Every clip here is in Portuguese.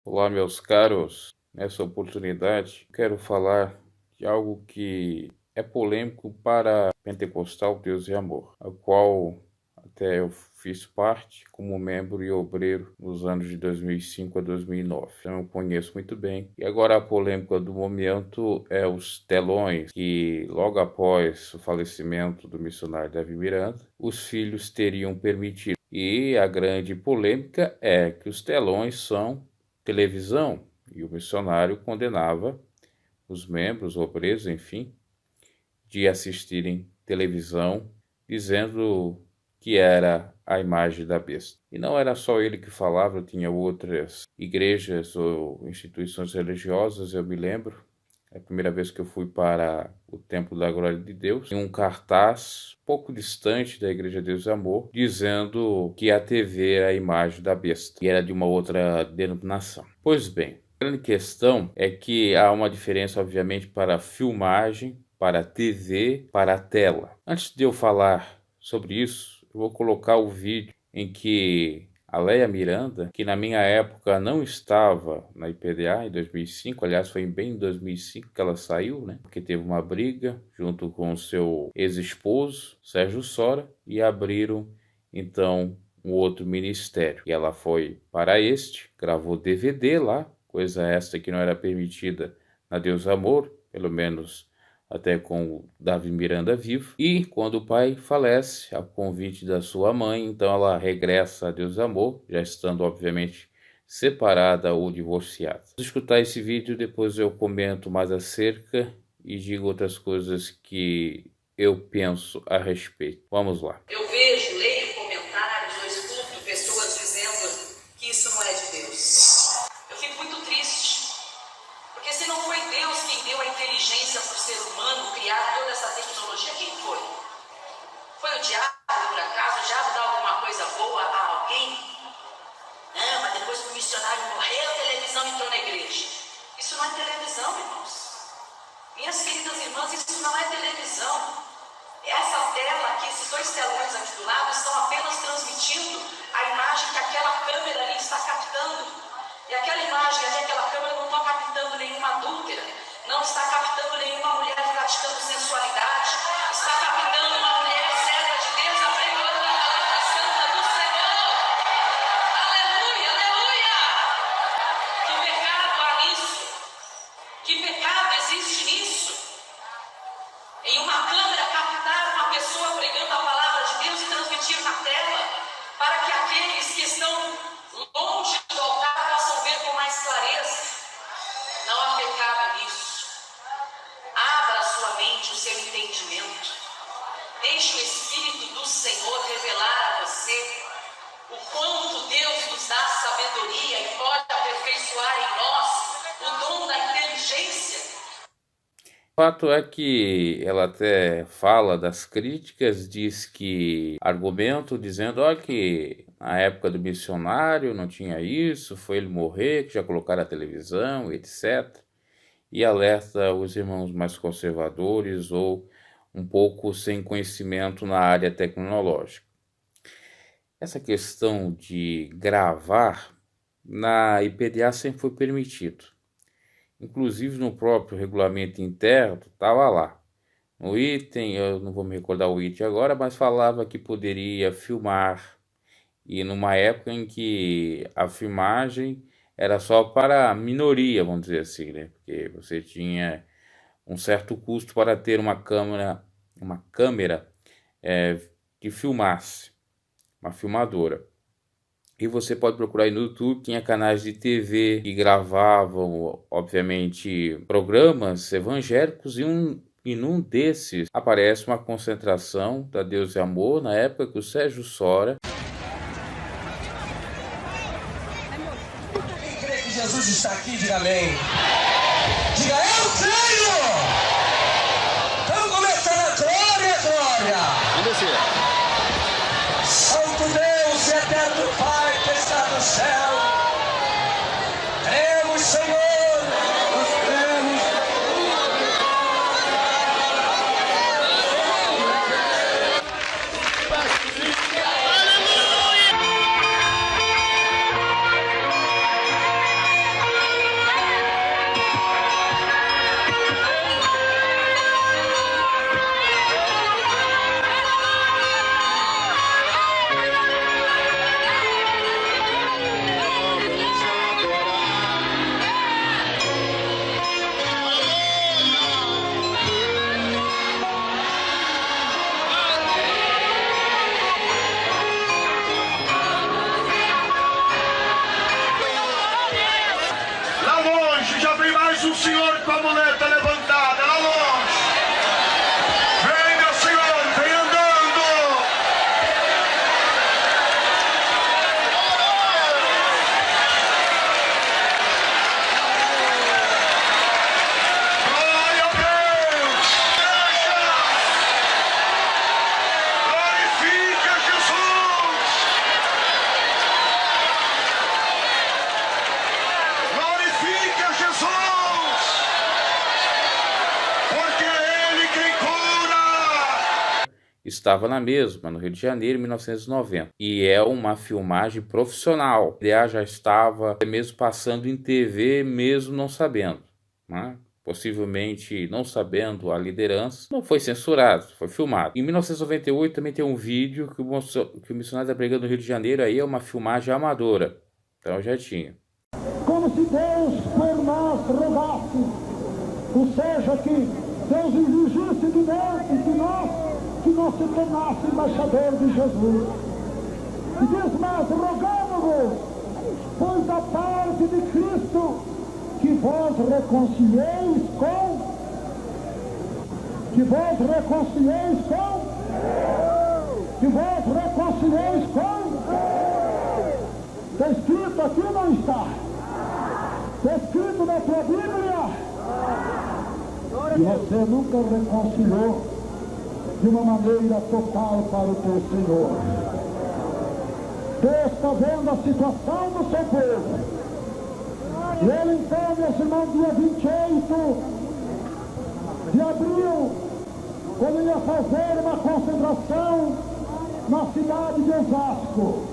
Olá, meus caros. Nessa oportunidade, quero falar de algo que é polêmico para Pentecostal Deus e Amor, a qual até eu fiz parte como membro e obreiro nos anos de 2005 a 2009. Então eu conheço muito bem. E agora a polêmica do momento é os telões que, logo após o falecimento do missionário Davi Miranda, os filhos teriam permitido. E a grande polêmica é que os telões são televisão, e o missionário condenava os membros, obreiros, enfim, de assistirem televisão, dizendo que era a imagem da besta. E não era só ele que falava, tinha outras igrejas ou instituições religiosas, eu me lembro. É a primeira vez que eu fui para o Templo da Glória de Deus, em um cartaz pouco distante da Igreja Deus e Amor, dizendo que a TV era a imagem da besta e era de uma outra denominação. Pois bem, a grande questão é que há uma diferença, obviamente, para a filmagem, para a TV, para a tela. Antes de eu falar sobre isso, eu vou colocar o vídeo em que a Leia Miranda, que na minha época não estava na IPDA em 2005, aliás foi bem em 2005 que ela saiu, né? Porque teve uma briga junto com o seu ex-esposo, Sérgio Sora, e abriram então um outro ministério. E ela foi para este, gravou DVD lá, coisa esta que não era permitida na Deus Amor, pelo menos até com o Davi Miranda vivo. E quando o pai falece, a convite da sua mãe, então ela regressa a Deus Amor, já estando obviamente separada ou divorciada. Vamos escutar esse vídeo, depois eu comento mais acerca e digo outras coisas que eu penso a respeito. Vamos lá. Eu vejo, leio comentários, eu escuto pessoas dizendo que isso não é de Deus. Eu fico muito triste, porque se não foi Deus quem deu a inteligência para o ser humano criar toda essa tecnologia, quem foi? Foi o diabo, por acaso? O diabo dá alguma coisa boa a alguém? Não, mas depois que o missionário morreu, a televisão entrou na igreja. Isso não é televisão, irmãos. Minhas queridas irmãs, isso não é televisão. Essa tela aqui, esses dois telões aqui do lado, estão apenas transmitindo a imagem que aquela câmera ali está captando. E aquela imagem ali, aquela câmera não está captando nenhuma adúltera, não está captando nenhuma mulher praticando sensualidade, está captando uma mulher serva de Deus, apregando a palavra santa do Senhor. Aleluia, aleluia! Que pecado há nisso? Que pecado existe nisso? Em uma câmera captar uma pessoa pregando a palavra de Deus e transmitir na tela, para que aqueles que estão longe do altar possam ver com mais clareza. Não há pecado nisso. Abra a sua mente, o seu entendimento. Deixe o Espírito do Senhor revelar a você o quanto Deus nos dá sabedoria e pode aperfeiçoar em nós o dom da inteligência. O fato é que ela até fala das críticas, diz que argumento dizendo que na época do missionário não tinha isso, foi ele morrer, que já colocaram a televisão, etc. E alerta os irmãos mais conservadores ou um pouco sem conhecimento na área tecnológica. Essa questão de gravar na IPDA sempre foi permitido. Inclusive no próprio regulamento interno, estava lá. No item, eu não vou me recordar o item agora, mas falava que poderia filmar. E numa época em que a filmagem era só para a minoria, vamos dizer assim, né? Porque você tinha um certo custo para ter uma câmera que filmasse, uma filmadora. E você pode procurar aí no YouTube, tinha canais de TV que gravavam, obviamente, programas evangélicos e num desses aparece uma concentração da Deus e Amor, na época que o Sérgio Sora... Quem crê que Jesus está aqui, diga amém. Diga, eu creio! Vamos começar na glória, glória! Santo Deus e eterno Pai que está no céu, cremos, Senhor, nós cremos. senhor com a muleta levantada, lá longe. Vem, meu senhor, vem andando. Glória a Deus. Glorifica Jesus. Glorifica Jesus. Porque é Ele quem cura. Estava na mesma, no Rio de Janeiro, em 1990. E é uma filmagem profissional. Aliás, já estava até mesmo passando em TV, mesmo não sabendo, né? Possivelmente não sabendo a liderança, não foi censurado, foi filmado. Em 1998 também tem um vídeo que o missionário está pregando no Rio de Janeiro, aí é uma filmagem amadora. Então já tinha. Como se Deus por nós rogasse, ou seja, que Deus exigisse de nós que nós se tornasse embaixador de Jesus. E diz mais, rogamos-vos, pois da parte de Cristo, que vós reconcilieis com, que vós reconcilieis com, que vós reconcilieis com. Está escrito aqui ou não está? Está escrito na tua Bíblia. E você nunca reconciliou de uma maneira total para o teu Senhor. Deus está vendo a situação do seu povo. E ele então, meus irmãos, dia 28 de abril, ele ia fazer uma concentração na cidade de Osasco.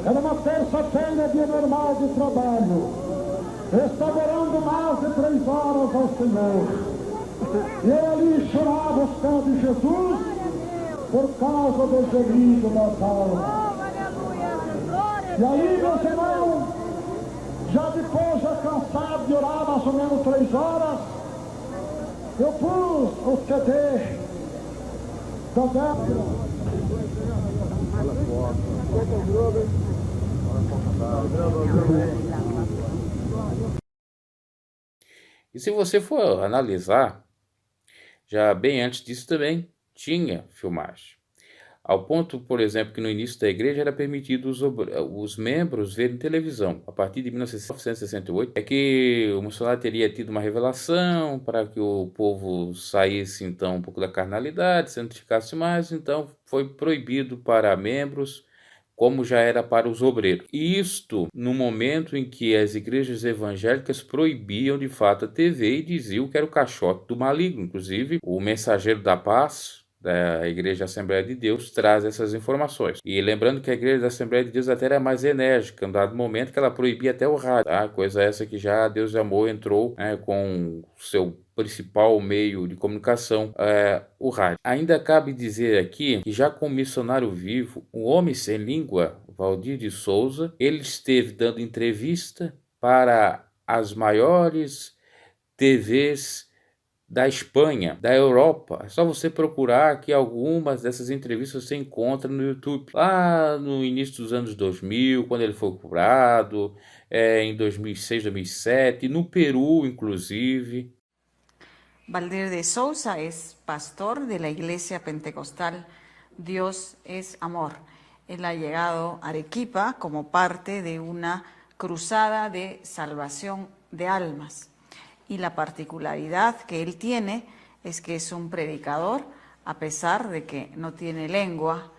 Era uma terça-feira, dia normal de trabalho. Estava orando mais de 3 horas ao Senhor. E ele ali chorava aos pés de Jesus por causa do gemido das almas. E aí, meus irmãos, já depois, já cansado de orar mais ou menos 3 horas, eu pus o CD da Débora. E se você for analisar, já bem antes disso também tinha filmagem. Ao ponto, por exemplo, que no início da igreja era permitido os membros verem televisão. A partir de 1968 é que o missionário teria tido uma revelação para que o povo saísse então um pouco da carnalidade, santificasse mais, então foi proibido para membros, como já era para os obreiros. Isto no momento em que as igrejas evangélicas proibiam de fato a TV e diziam que era o caixote do maligno. Inclusive, o mensageiro da paz da Igreja Assembleia de Deus traz essas informações. E lembrando que a Igreja da Assembleia de Deus até era mais enérgica, em dado momento que ela proibia até o rádio, tá? Coisa essa que já Deus de Amor entrou, né, com o seu principal meio de comunicação, o rádio. Ainda cabe dizer aqui que já como missionário vivo, um homem sem língua, Valdir de Souza, ele esteve dando entrevista para as maiores TVs da Espanha, da Europa. É só você procurar que algumas dessas entrevistas você encontra no YouTube. Lá no início dos anos 2000, quando ele foi curado, em 2006, 2007, no Peru, inclusive. Valdir de Souza es pastor de la Iglesia Pentecostal Dios es Amor. Él ha llegado a Arequipa como parte de una cruzada de salvación de almas. Y la particularidad que él tiene es que es un predicador, a pesar de que no tiene lengua,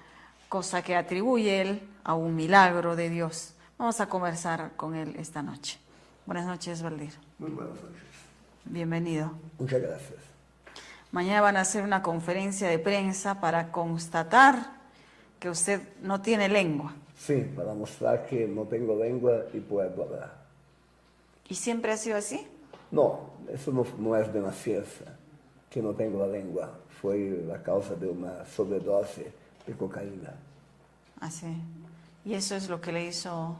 cosa que atribuye él a un milagro de Dios. Vamos a conversar con él esta noche. Buenas noches, Valdir. Muy buenas noches. Bienvenido. Muchas gracias. Mañana van a hacer una conferencia de prensa para constatar que usted no tiene lengua. Sí, para mostrar que no tengo lengua y puedo hablar. ¿Y siempre ha sido así? No, eso no es de nacienza, que no tengo la lengua. Fue la causa de una sobredosis de cocaína. Así. ¿Y eso es lo que le hizo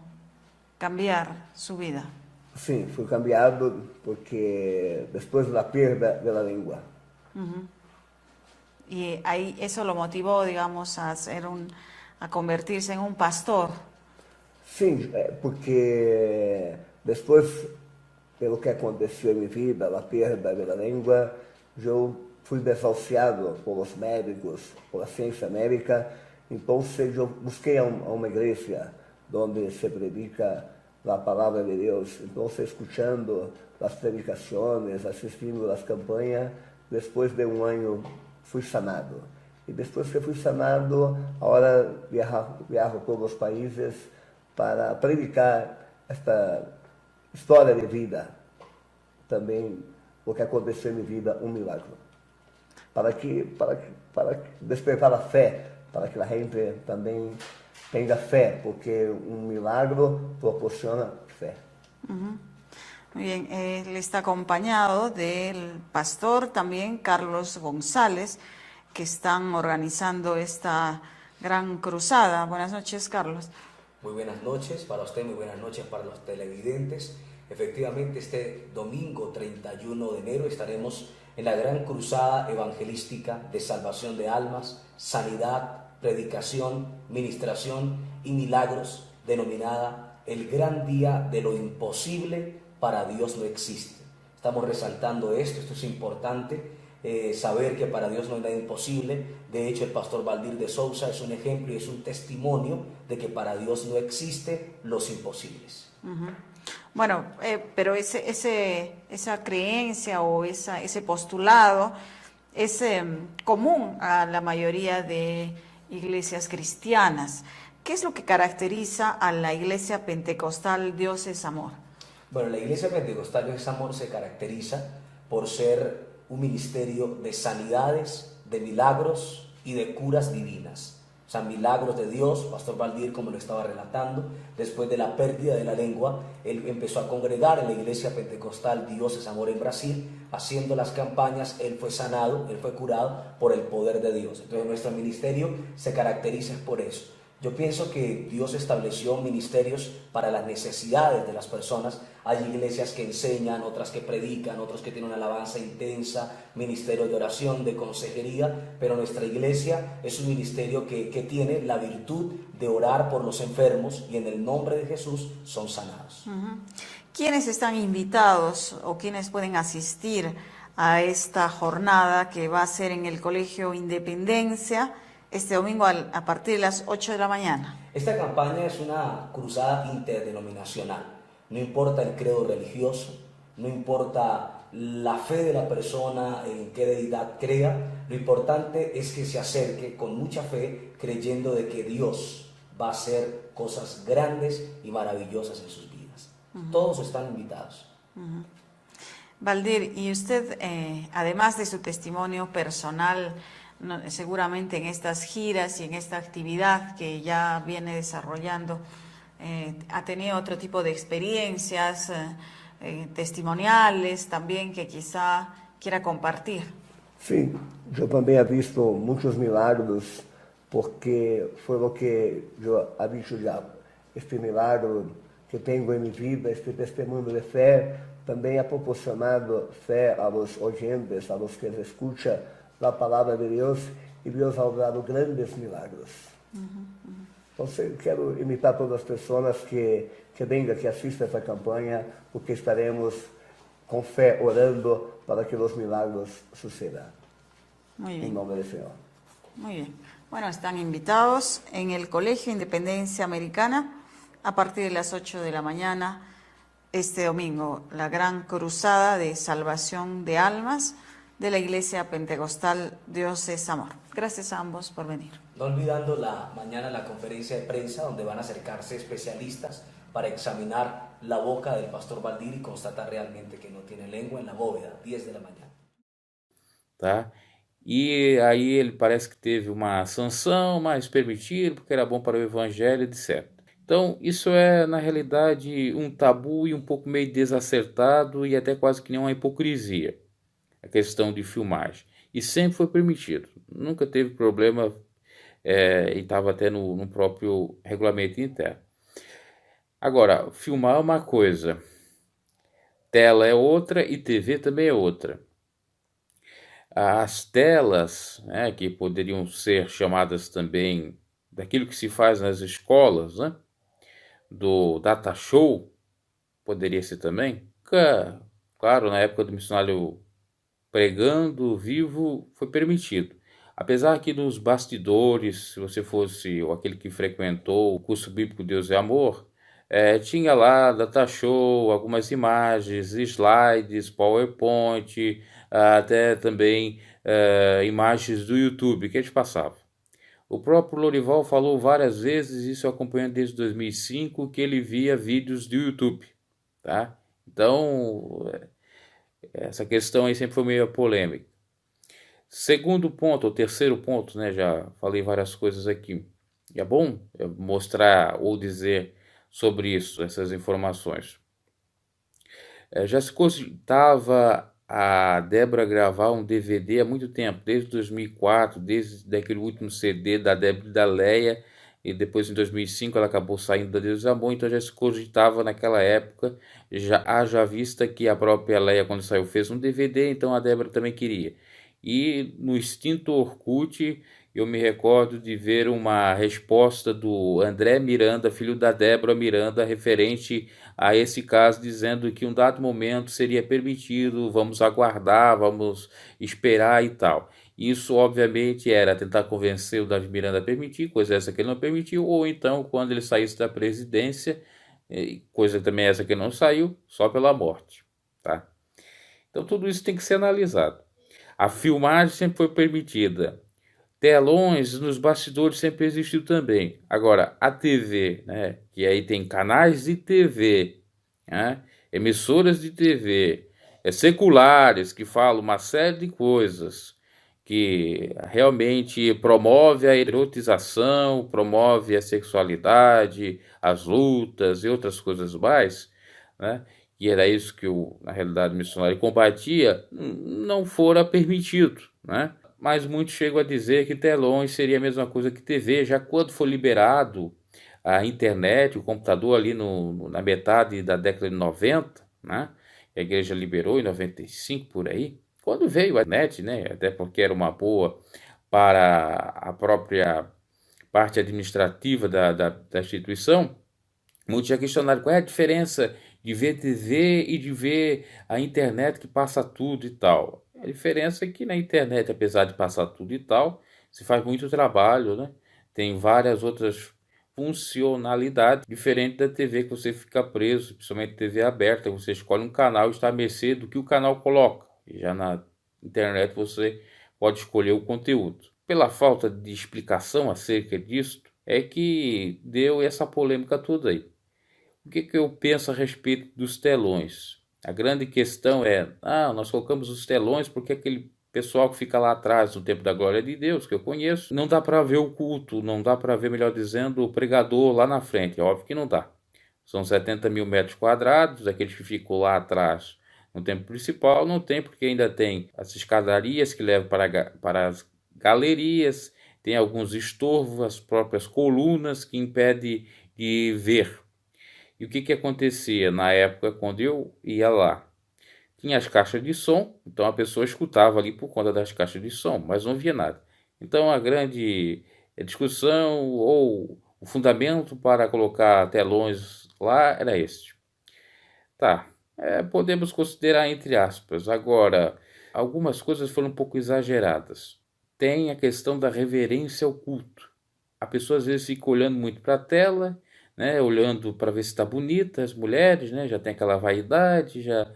cambiar su vida? Sí, fue cambiado porque después de la pérdida de la lengua. Y ahí eso lo motivó, digamos, a convertirse en un pastor. Sí, porque después pelo que aconteceu em minha vida, a perda da língua, eu fui desahuciado pelos médicos, pela ciência médica, então eu busquei uma igreja onde se predica a palavra de Deus. Então, escutando as predicações, assistindo às campanhas, depois de um ano fui sanado. E depois que fui sanado, agora viajo por os países para predicar esta história de vida. Também o que aconteceu em minha vida, um milagre. Para despertar a fé, para que a gente também tenha fé, porque um milagre proporciona fé. Muy bien, él está acompañado del pastor también Carlos González, que están organizando esta gran cruzada. Buenas noches, Carlos. Muy buenas noches para usted, muy buenas noches para los televidentes. Efectivamente, este domingo 31 de enero estaremos en la gran cruzada evangelística de salvación de almas, sanidad, predicación, ministración y milagros, denominada el gran día de lo imposible para Dios no existe. Estamos resaltando esto es importante, saber que para Dios no hay nada imposible. De hecho, el pastor Valdir de Sousa es un ejemplo y es un testimonio de que para Dios no existe los imposibles. Bueno, pero esa creencia o ese postulado es común a la mayoría de iglesias cristianas. ¿Qué es lo que caracteriza a la iglesia pentecostal Dios es Amor? Bueno, la iglesia pentecostal Dios es Amor se caracteriza por ser un ministerio de sanidades, de milagros y de curas divinas. O sea, milagros de Dios. Pastor Valdir, como lo estaba relatando, después de la pérdida de la lengua, él empezó a congregar en la iglesia pentecostal Dios es Amor en Brasil, haciendo las campañas. Él fue sanado, él fue curado por el poder de Dios. Entonces nuestro ministerio se caracteriza por eso. Yo pienso que Dios estableció ministerios para las necesidades de las personas. Hay iglesias que enseñan, otras que predican, otros que tienen una alabanza intensa, ministerios de oración, de consejería, pero nuestra iglesia es un ministerio que tiene la virtud de orar por los enfermos y en el nombre de Jesús son sanados. ¿Quiénes están invitados o quiénes pueden asistir a esta jornada que va a ser en el Colegio Independencia este domingo a partir de las 8 de la mañana? Esta campaña es una cruzada interdenominacional. No importa el credo religioso, no importa la fe de la persona, en qué deidad crea, lo importante es que se acerque con mucha fe, creyendo de que Dios va a hacer cosas grandes y maravillosas en sus vidas. Todos están invitados. Valdir, y usted, además de su testimonio personal, seguramente en estas giras y en esta actividad que ya viene desarrollando, ha tenido otro tipo de experiencias testimoniales también que quizá quiera compartir. Sí, yo también he visto muchos milagros porque fue lo que yo he dicho ya. Este milagro que tengo en mi vida, este testimonio de fe, también ha proporcionado fe a los oyentes, a los que escuchan la palabra de Dios, y Dios ha obrado grandes milagros. Entonces, quiero invitar a todas las personas que vengan, que asistan a esta campaña, porque estaremos con fe orando para que los milagros sucedan. Muy bien. En nombre del Señor. Muy bien. Bueno, están invitados en el Colegio Independencia Americana a partir de las 8 de la mañana este domingo, la gran cruzada de salvación de almas de la Iglesia Pentecostal Dios es Amor. Gracias a ambos por venir. No olvidando mañana la conferencia de prensa donde van a acercarse especialistas para examinar la boca del pastor Valdir y constatar realmente que no tiene lengua en la bóveda, 10 de la mañana. Tá? E aí ele parece que teve uma sanção, mas permitido, porque era bom para o evangelho, etc. Então, isso é, na realidade, um tabu e um pouco meio desacertado e até quase que nem uma hipocrisia. A questão de filmagem. E sempre foi permitido. Nunca teve problema e estava até no próprio regulamento interno. Agora, filmar é uma coisa, tela é outra e TV também é outra. As telas, né, que poderiam ser chamadas também daquilo que se faz nas escolas, né, do data show, poderia ser também. Claro, na época do missionário pregando vivo, foi permitido. Apesar que nos bastidores, se você fosse aquele que frequentou o curso bíblico Deus é Amor, tinha lá data show, algumas imagens, slides, PowerPoint, até também imagens do YouTube que eles passavam. O próprio Lorival falou várias vezes, isso eu acompanho desde 2005, que ele via vídeos do YouTube, tá? Então, essa questão aí sempre foi meio polêmica. Segundo ponto, ou terceiro ponto, né? Já falei várias coisas aqui. E é bom eu mostrar ou dizer sobre isso, essas informações. Já se cogitava a Débora gravar um DVD há muito tempo, desde 2004, desde aquele último CD da Débora e da Leia, e depois em 2005 ela acabou saindo da Deus Amor, então já se cogitava naquela época, haja vista que a própria Leia, quando saiu, fez um DVD, então a Débora também queria. E no extinto Orkut, eu me recordo de ver uma resposta do André Miranda, filho da Débora Miranda, referente a esse caso, dizendo que um dado momento seria permitido, vamos aguardar, vamos esperar e tal. Isso, obviamente, era tentar convencer o Davi Miranda a permitir, coisa essa que ele não permitiu, ou então, quando ele saísse da presidência, coisa também essa que não saiu, só pela morte, tá? Então, tudo isso tem que ser analisado. A filmagem sempre foi permitida. Telões nos bastidores sempre existiu também. Agora, a TV, né, que aí tem canais de TV, né, emissoras de TV, seculares, que falam uma série de coisas, que realmente promove a erotização, promove a sexualidade, as lutas e outras coisas mais, né, e era isso que na realidade, o missionário combatia, não fora permitido, né? Mas muitos chegam a dizer que telões seria a mesma coisa que TV, já quando foi liberado a internet, o computador ali na metade da década de 90, né? A igreja liberou em 95 por aí, quando veio a net, né? Até porque era uma boa para a própria parte administrativa da instituição. Muitos já questionaram qual é a diferença de ver TV e de ver a internet que passa tudo e tal. A diferença é que na internet, apesar de passar tudo e tal, se faz muito trabalho, né? Tem várias outras funcionalidades diferentes da TV que você fica preso, principalmente TV aberta, você escolhe um canal e está à mercê do que o canal coloca. E já na internet você pode escolher o conteúdo. Pela falta de explicação acerca disso, é que deu essa polêmica toda aí. O que eu penso a respeito dos telões? A grande questão é, nós colocamos os telões porque aquele pessoal que fica lá atrás no tempo da glória de Deus, que eu conheço, não dá para ver o culto, não dá para ver, melhor dizendo, o pregador lá na frente. É óbvio que não dá. São 70 mil metros quadrados, aqueles que ficam lá atrás no templo principal, não tem, porque ainda tem as escadarias que levam para as galerias, tem alguns estorvos, as próprias colunas que impedem de ver. E o que acontecia na época quando eu ia lá? Tinha as caixas de som, então a pessoa escutava ali por conta das caixas de som, mas não via nada. Então a grande discussão ou o fundamento para colocar telões lá era este. Tá, podemos considerar entre aspas. Agora, algumas coisas foram um pouco exageradas. Tem a questão da reverência ao culto. A pessoa às vezes fica olhando muito para a tela, né, olhando para ver se está bonita, as mulheres, né, já tem aquela vaidade, já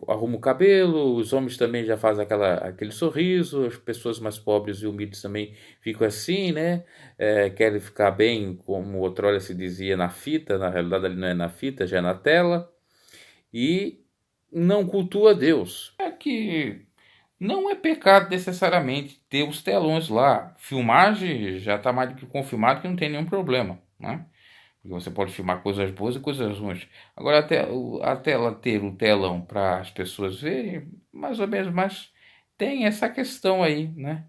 arruma o cabelo, os homens também já fazem aquele sorriso, as pessoas mais pobres e humildes também ficam assim, né, querem ficar bem, como outrora se dizia, na fita, na realidade ali não é na fita, já é na tela, e não cultua Deus. É que não é pecado necessariamente ter os telões lá. Filmagem já está mais do que confirmado que não tem nenhum problema, né? Porque você pode filmar coisas boas e coisas ruins. Agora, a tela ter o telão para as pessoas verem, mais ou menos, mas tem essa questão aí, né?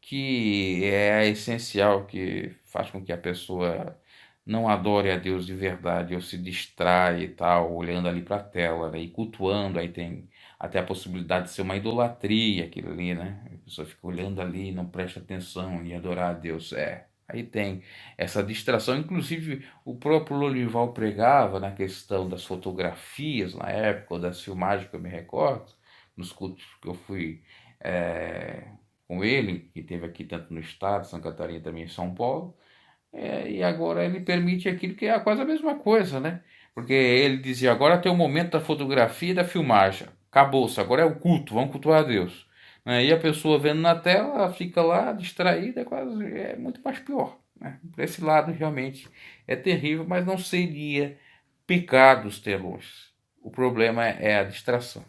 Que é essencial, que faz com que a pessoa não adore a Deus de verdade, ou se distrai e tal, olhando ali para a tela, né, e cultuando, aí tem até a possibilidade de ser uma idolatria aquilo ali, né? A pessoa fica olhando ali, não presta atenção em adorar a Deus. Aí tem essa distração, inclusive o próprio Lorival pregava na questão das fotografias na época, ou das filmagens que eu me recordo, nos cultos que eu fui com ele, que teve aqui tanto no estado, Santa Catarina, também em São Paulo, e agora ele permite aquilo que é quase a mesma coisa, né? Porque ele dizia, agora tem o momento da fotografia e da filmagem, acabou-se, agora é o culto, vamos cultuar a Deus. Né? E a pessoa vendo na tela, ela fica lá distraída, é muito mais pior. Né? Por esse lado, realmente, é terrível, mas não seria pecado os telões. O problema é a distração.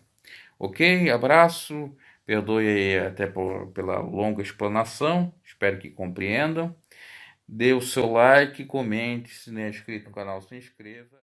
Ok? Abraço, perdoe aí até pela longa explanação, espero que compreendam. Dê o seu like, comente, se não é inscrito no canal, se inscreva.